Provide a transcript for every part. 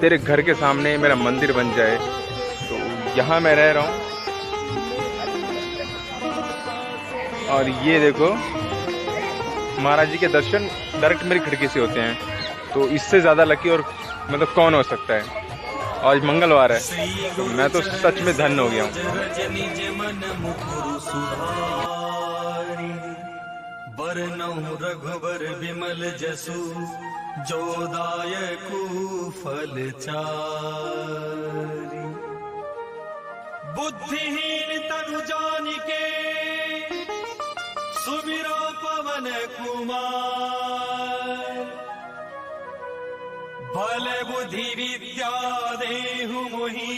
तेरे घर के सामने मेरा मंदिर बन जाए। तो यहाँ मैं रह रहा हूँ और ये देखो महाराज जी के दर्शन डायरेक्ट मेरी खिड़की से होते हैं। तो इससे ज़्यादा लकी और मतलब कौन हो सकता है। आज मंगलवार है तो मैं तो सच में धन्य हो गया हूँ। रघुबर विमल जसु जो दायकु फल चारि। बुद्धिहीन तनु जानिके सुमिरो पवन कुमार। बल बुद्धि विद्या देहु मोहि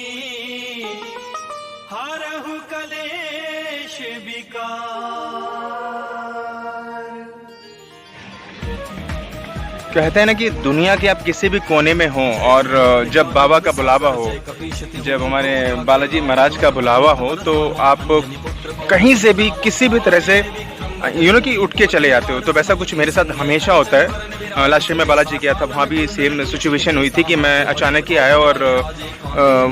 हरहु कलेश विकार। कहते हैं ना कि दुनिया के आप किसी भी कोने में हो और जब बाबा का बुलावा हो, जब हमारे बालाजी महाराज का बुलावा हो तो आप कहीं से भी किसी भी तरह से कि उठ के चले जाते हो। तो वैसा कुछ मेरे साथ हमेशा होता है। लास्ट टाइम मैं बालाजी गया था, वहाँ भी सेम सिचुएशन हुई थी कि मैं अचानक ही आया और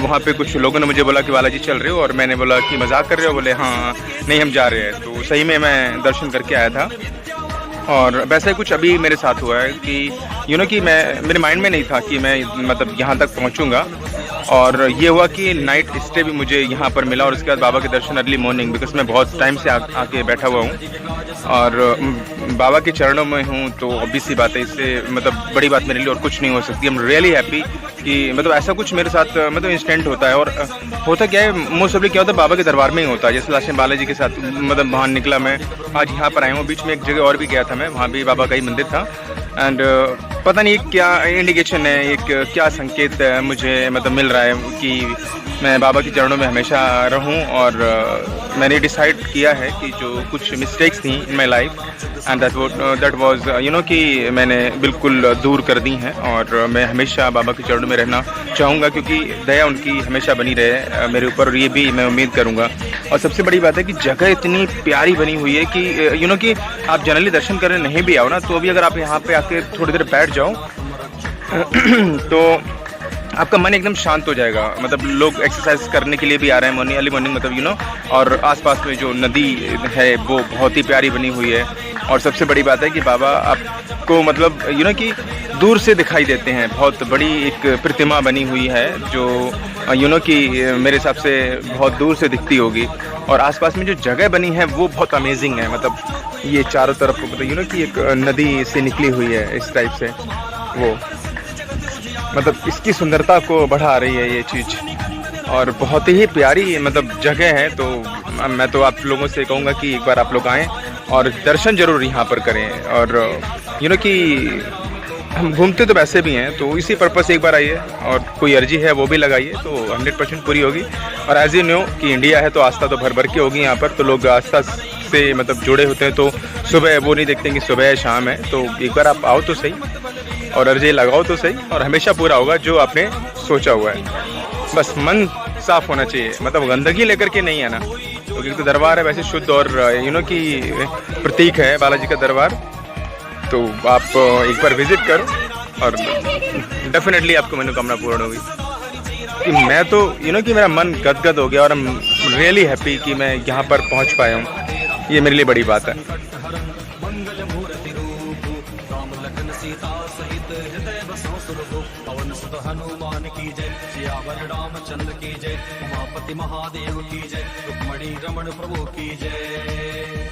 वहाँ पे कुछ लोगों ने मुझे बोला कि बालाजी चल रहे हो, और मैंने बोला कि मजाक कर रहे हो, बोले हाँ नहीं हम जा रहे हैं। तो सही में मैं दर्शन करके आया था। और वैसे ही कुछ अभी मेरे साथ हुआ है कि कि मैं मेरे माइंड में नहीं था कि मैं मतलब यहाँ तक पहुँचूँगा। और ये हुआ कि नाइट स्टे भी मुझे यहाँ पर मिला और उसके बाद बाबा के दर्शन अर्ली मॉर्निंग, बिकॉज मैं बहुत टाइम से आके बैठा हुआ हूँ और बाबा के चरणों में हूँ। तो ऑब्वियस सी बात है, इससे मतलब बड़ी बात मेरे लिए और कुछ नहीं हो सकती। आई एम रियली हैप्पी कि मतलब ऐसा कुछ मेरे साथ मतलब इंस्टेंट होता है। और होता क्या है, मोस्ट ऑफली क्या होता है बाबा के दरबार में ही होता है। जैसे लास्ट टाइम बालाजी के साथ मतलब वहाँ निकला, मैं आज यहाँ पर आया हूँ। बीच में एक जगह और भी गया था मैं, वहाँ भी बाबा का ही मंदिर था। एंड पता नहीं क्या इंडिकेशन है, एक क्या संकेत मुझे मतलब मिल रहा है कि मैं बाबा के चरणों में हमेशा रहूं। और मैंने डिसाइड किया है कि जो कुछ मिस्टेक्स थी in my life and that was कि मैंने बिल्कुल दूर कर दी हैं। और मैं हमेशा बाबा के चरणों में रहना चाहूँगा क्योंकि दया उनकी हमेशा बनी रहे मेरे ऊपर, और ये भी मैं उम्मीद करूँगा। और सबसे बड़ी बात है कि जगह इतनी प्यारी बनी हुई है कि कि आप जनरली दर्शन करने नहीं भी आओ ना, तो भी अगर आप यहाँ पे आके थोड़ी देर बैठ जाओ तो आपका मन एकदम शांत हो जाएगा। मतलब लोग एक्सरसाइज करने के लिए भी आ रहे हैं मॉर्निंग, अर्ली मॉर्निंग मतलब और आसपास में जो नदी है वो बहुत ही प्यारी बनी हुई है। और सबसे बड़ी बात है कि बाबा आपको मतलब कि दूर से दिखाई देते हैं। बहुत बड़ी एक प्रतिमा बनी हुई है जो कि मेरे हिसाब से बहुत दूर से दिखती होगी। और आसपास में जो जगह बनी है वो बहुत अमेजिंग है। मतलब ये चारों तरफ मतलब कि एक नदी से निकली हुई है इस टाइप से, वो मतलब इसकी सुंदरता को बढ़ा रही है ये चीज़। और बहुत ही प्यारी मतलब जगह है। तो मैं तो आप लोगों से कहूँगा कि एक बार आप लोग आएँ और दर्शन जरूर यहाँ पर करें। और कि हम घूमते तो वैसे भी हैं, तो इसी पर्पस से एक बार आइए और कोई अर्जी है वो भी लगाइए तो 100% पूरी होगी। और एज यू नो कि इंडिया है तो आस्था तो भर भर के होगी यहाँ पर। तो लोग आस्था से मतलब जुड़े होते हैं, तो सुबह वो नहीं देखते कि सुबह है शाम है। तो एक बार आप आओ तो सही और अर्जी लगाओ तो सही, और हमेशा पूरा होगा जो आपने सोचा हुआ है। बस मन साफ होना चाहिए, मतलब गंदगी लेकर के नहीं आना। क्योंकि तो दरबार है वैसे शुद्ध और कि प्रतीक है बालाजी का दरबार। तो आप एक बार विजिट करो और डेफिनेटली आपको मनोकामना पूर्ण होगी। कि मैं तो कि मेरा मन गदगद हो गया और आई एम रियली हैप्पी कि मैं यहाँ पर पहुँच पाया हूँ। ये मेरे लिए बड़ी बात है। हनुमान की जय, सियावर रामचंद्र की जय, उमापति महादेव की जय, रुक्मणी रमण प्रभु की जय।